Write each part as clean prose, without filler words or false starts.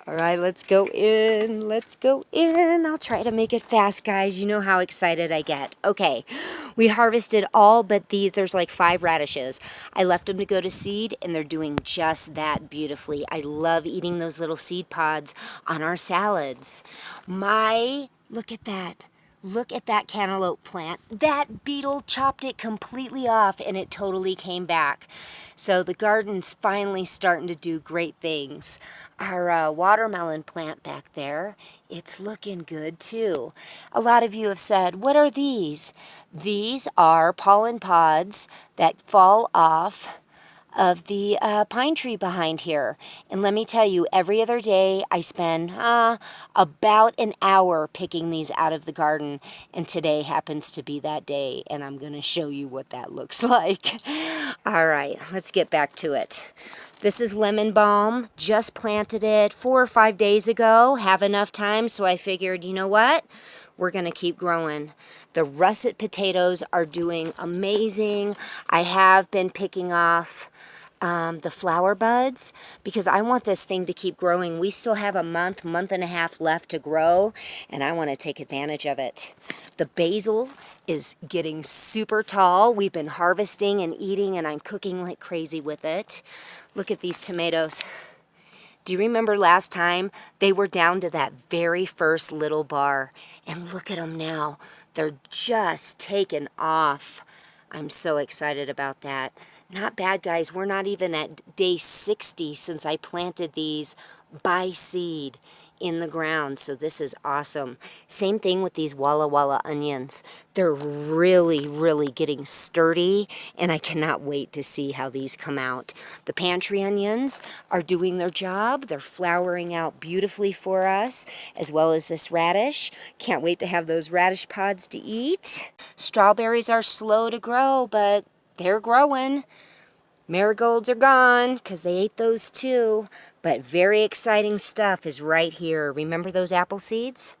All right, let's go in. Let's go in. I'll try to make it fast, guys. You know how excited I get. Okay, we harvested all but these. There's like 5 radishes. I left them to go to seed, and they're doing just that beautifully. I love eating those little seed pods on our salads. Look at that. Look at that cantaloupe plant. That beetle chopped it completely off and it totally came back. So the garden's finally starting to do great things. Our watermelon plant back there, it's looking good too. A lot of you have said, what are these? These are pollen pods that fall off of the pine tree behind here. And let me tell you, every other day I spend about an hour picking these out of the garden. And today happens to be that day. And I'm going to show you what that looks like. All right, let's get back to it. This is lemon balm. Just planted it 4 or 5 days ago. Have enough time, so I figured, you know what? We're going to keep growing. The russet potatoes are doing amazing. I have been picking off the flower buds because I want this thing to keep growing. We still have a month and a half left to grow, and I want to take advantage of it. The basil is getting super tall. We've been harvesting and eating, and I'm cooking like crazy with it. Look at these tomatoes. Do you remember last time? They were down to that very first little bar. And look at them now. They're just taking off. I'm so excited about that. Not bad, guys. We're not even at day 60 since I planted these by seed in the ground, so this is awesome. Same thing with these Walla Walla onions. They're really getting sturdy, and I cannot wait to see how these come out. The pantry onions are doing their job. They're flowering out beautifully for us, as well as this radish. Can't wait to have those radish pods to eat. Strawberries are slow to grow, but they're growing. Marigolds are gone because they ate those too, but very exciting stuff is right here. Remember those apple seeds?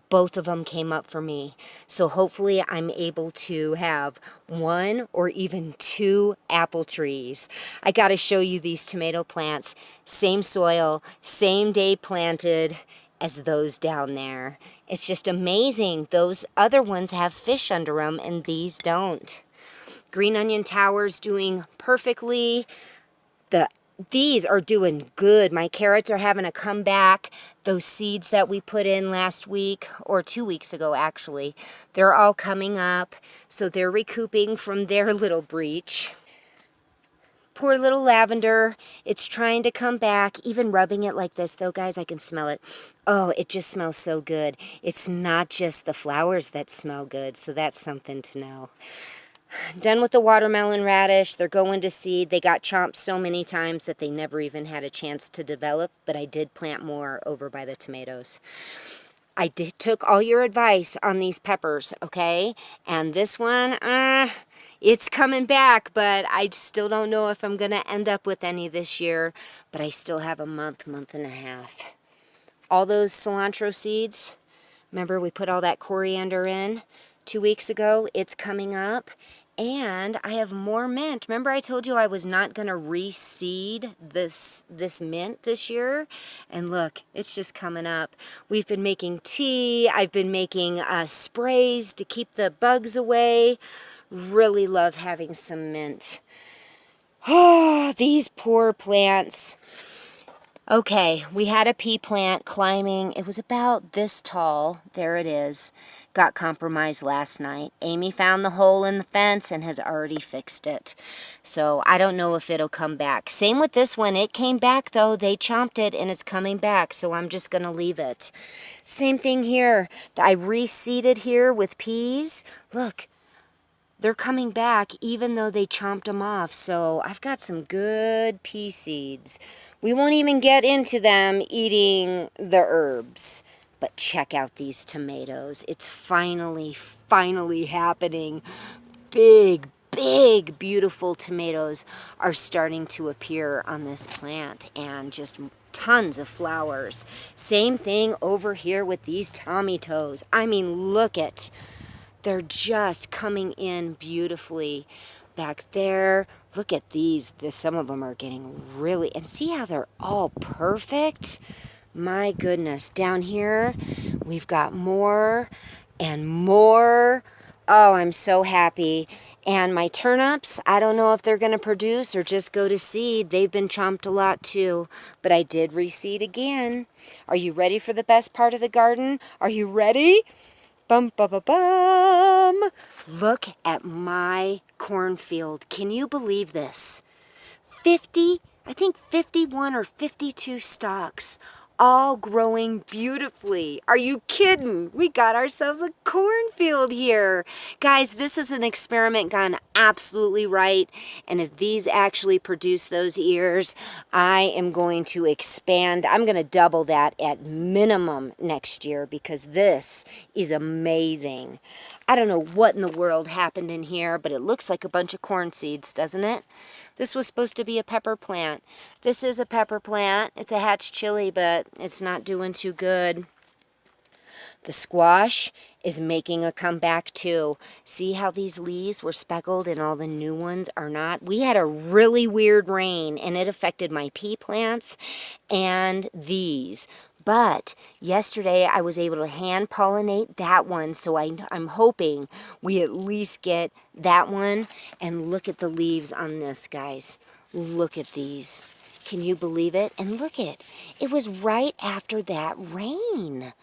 Both of them came up for me. So hopefully I'm able to have 1 or even 2 apple trees. I got to show you these tomato plants. Same soil, same day planted as those down there. It's just amazing. Those other ones have fish under them and these don't. Green onion towers doing perfectly. These are doing good. My carrots are having a comeback. Those seeds that we put in last week, or 2 weeks ago actually, they're all coming up. So they're recouping from their little breach. Poor little lavender. It's trying to come back. Even rubbing it like this though, guys, I can smell it. Oh, it just smells so good. It's not just the flowers that smell good, so that's something to know. Done with the watermelon radish. They're going to seed. They got chomped so many times that they never even had a chance to develop, but I did plant more over by the tomatoes. I took all your advice on these peppers, okay? And this one, it's coming back, but I still don't know if I'm going to end up with any this year, but I still have a month and a half. All those cilantro seeds, remember we put all that coriander in 2 weeks ago? It's coming up. And I have more mint. Remember I told you I was not going to reseed this mint this year? And look, it's just coming up. We've been making tea. I've been making sprays to keep the bugs away. Really love having some mint. Oh, these poor plants. Okay, we had a pea plant climbing. It was about this tall. There it is. Got compromised last night. Amy found the hole in the fence and has already fixed it. So I don't know if it'll come back. Same with this one. It came back though. They chomped it and it's coming back. So I'm just going to leave it. Same thing here. I reseeded here with peas. Look. They're coming back even though they chomped them off. So I've got some good pea seeds. We won't even get into them eating the herbs. But check out these tomatoes. It's finally happening. Big, beautiful tomatoes are starting to appear on this plant. And just tons of flowers. Same thing over here with these tomatoes. I mean, look at. They're just coming in beautifully. back there. Look at these. Some of them are getting really, and see how they're all perfect? My goodness. Down here, we've got more and more. Oh, I'm so happy. And my turnips, I don't know if they're going to produce or just go to seed. They've been chomped a lot too, but I did reseed again. Are you ready for the best part of the garden? Are you ready? Bum, bum, bum, bum. Look at my cornfield. Can you believe this? 50, I think 51 or 52 stalks, all growing beautifully. Are you kidding? We got ourselves a cornfield here. Guys, this is an experiment gone absolutely right. And if these actually produce those ears, I am going to expand. I'm going to double that at minimum next year because this is amazing. I don't know what in the world happened in here, but it looks like a bunch of corn seeds, doesn't it? This was supposed to be a pepper plant. This is a pepper plant. It's a hatch chili, but it's not doing too good. The squash is making a comeback too. See how these leaves were speckled and all the new ones are not? We had a really weird rain and it affected my pea plants and these. But yesterday I was able to hand pollinate that one, so I'm hoping we at least get that one. And look at the leaves on this, guys. Look at these. Can you believe it? And look it was right after that rain.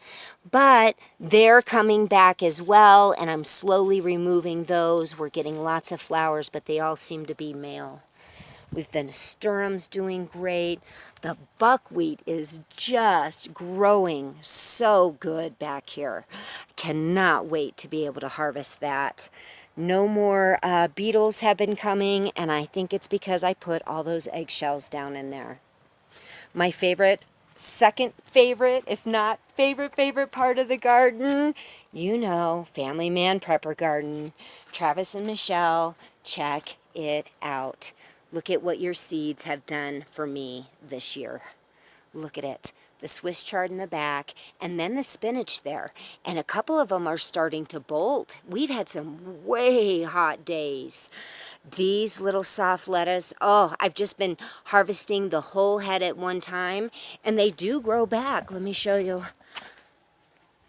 But they're coming back as well, and I'm slowly removing those. We're getting lots of flowers, but they all seem to be male. We've the nasturtiums doing great. The buckwheat is just growing so good back here. Cannot wait to be able to harvest that. No more beetles have been coming, and I think it's because I put all those eggshells down in there. My favorite, second favorite, if not favorite part of the garden, you know, Family Man Prepper Garden. Travis and Michelle, check it out. Look at what your seeds have done for me this year. Look at it. The Swiss chard in the back, and then the spinach there. And a couple of them are starting to bolt. We've had some way hot days. These little soft lettuce, oh, I've just been harvesting the whole head at one time, and they do grow back. Let me show you.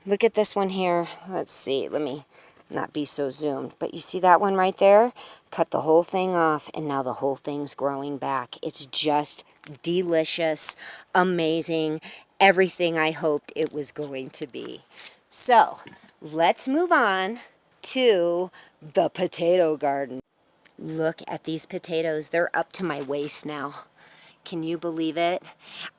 Look at this one here. Let's see. Let me not be so zoomed, but you see that one right there? Cut the whole thing off, and now the whole thing's growing back. It's just delicious, amazing, everything I hoped it was going to be. So let's move on to the potato garden. Look at these potatoes. They're up to my waist now. Can you believe it?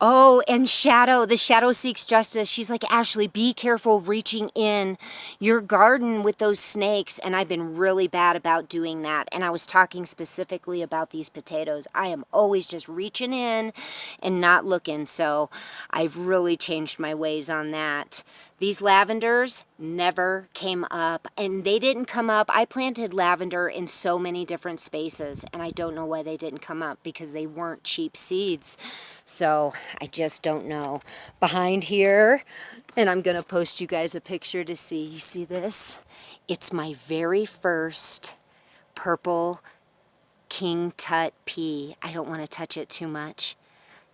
Oh, and Shadow, the Shadow Seeks Justice. She's like, Ashley, be careful reaching in your garden with those snakes. And I've been really bad about doing that. And I was talking specifically about these potatoes. I am always just reaching in and not looking. So I've really changed my ways on that. These lavenders never came up, and they didn't come up. I planted lavender in so many different spaces, and I don't know why they didn't come up, because they weren't cheap seeds. So I just don't know. Behind here, and I'm going to post you guys a picture to see. You see this? It's my very first purple King Tut pea. I don't want to touch it too much.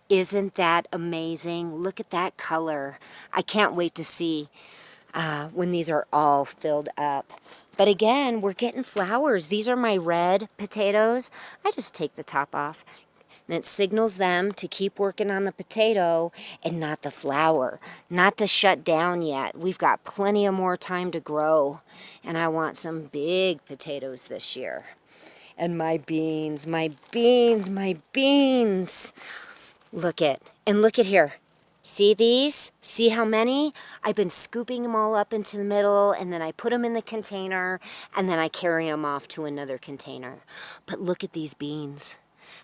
Isn't that amazing? Look at that color. I can't wait to see when these are all filled up. But again, we're getting flowers. These are my red potatoes. I just take the top off, and it signals them to keep working on the potato and not the flower. Not to shut down yet. We've got plenty of more time to grow, and I want some big potatoes this year. And my beans, my beans, my beans. Look at here. See these? See how many? I've been scooping them all up into the middle, and then I put them in the container, and then I carry them off to another container. But look at these beans.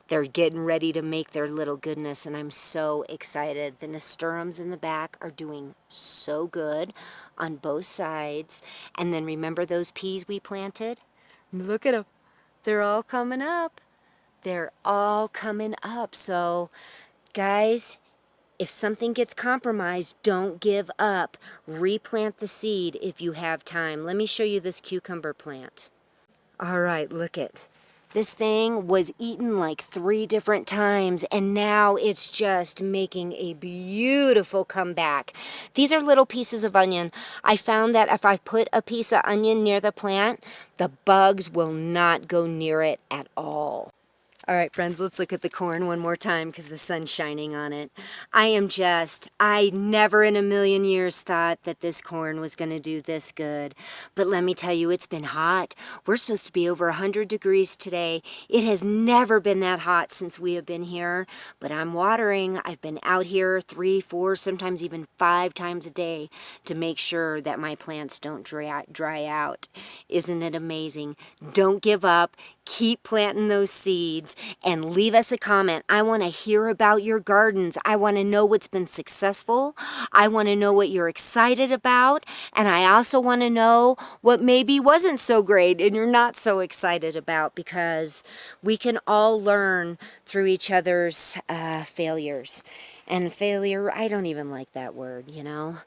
They're getting ready to make their little goodness, and I'm so excited. The nasturtiums in the back are doing so good on both sides. And then remember those peas we planted? Look at them. They're all coming up. They're all coming up. So guys, if something gets compromised, don't give up. Replant the seed if you have time. Let me show you this cucumber plant. All right, look it. This thing was eaten like 3 different times, and now it's just making a beautiful comeback. These are little pieces of onion. I found that if I put a piece of onion near the plant, the bugs will not go near it at all. All right, friends, let's look at the corn one more time because the sun's shining on it. I never in a million years thought that this corn was going to do this good. But let me tell you, it's been hot. We're supposed to be over 100 degrees today. It has never been that hot since we have been here, but I'm watering. I've been out here 3, 4, sometimes even 5 times a day to make sure that my plants don't dry out. Isn't it amazing? Don't give up. Keep planting those seeds and leave us a comment. I want to hear about your gardens. I want to know what's been successful. I want to know what you're excited about. And I also want to know what maybe wasn't so great and you're not so excited about, because we can all learn through each other's failures. And failure, I don't even like that word, you know.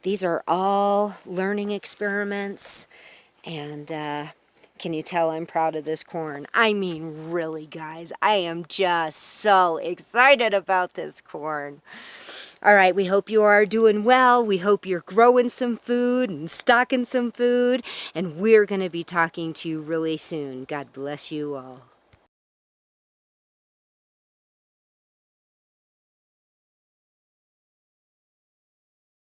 These are all learning experiments, and can you tell I'm proud of this corn? I mean, really, guys, I am just so excited about this corn. All right, we hope you are doing well. We hope you're growing some food and stocking some food, and we're going to be talking to you really soon. God bless you all.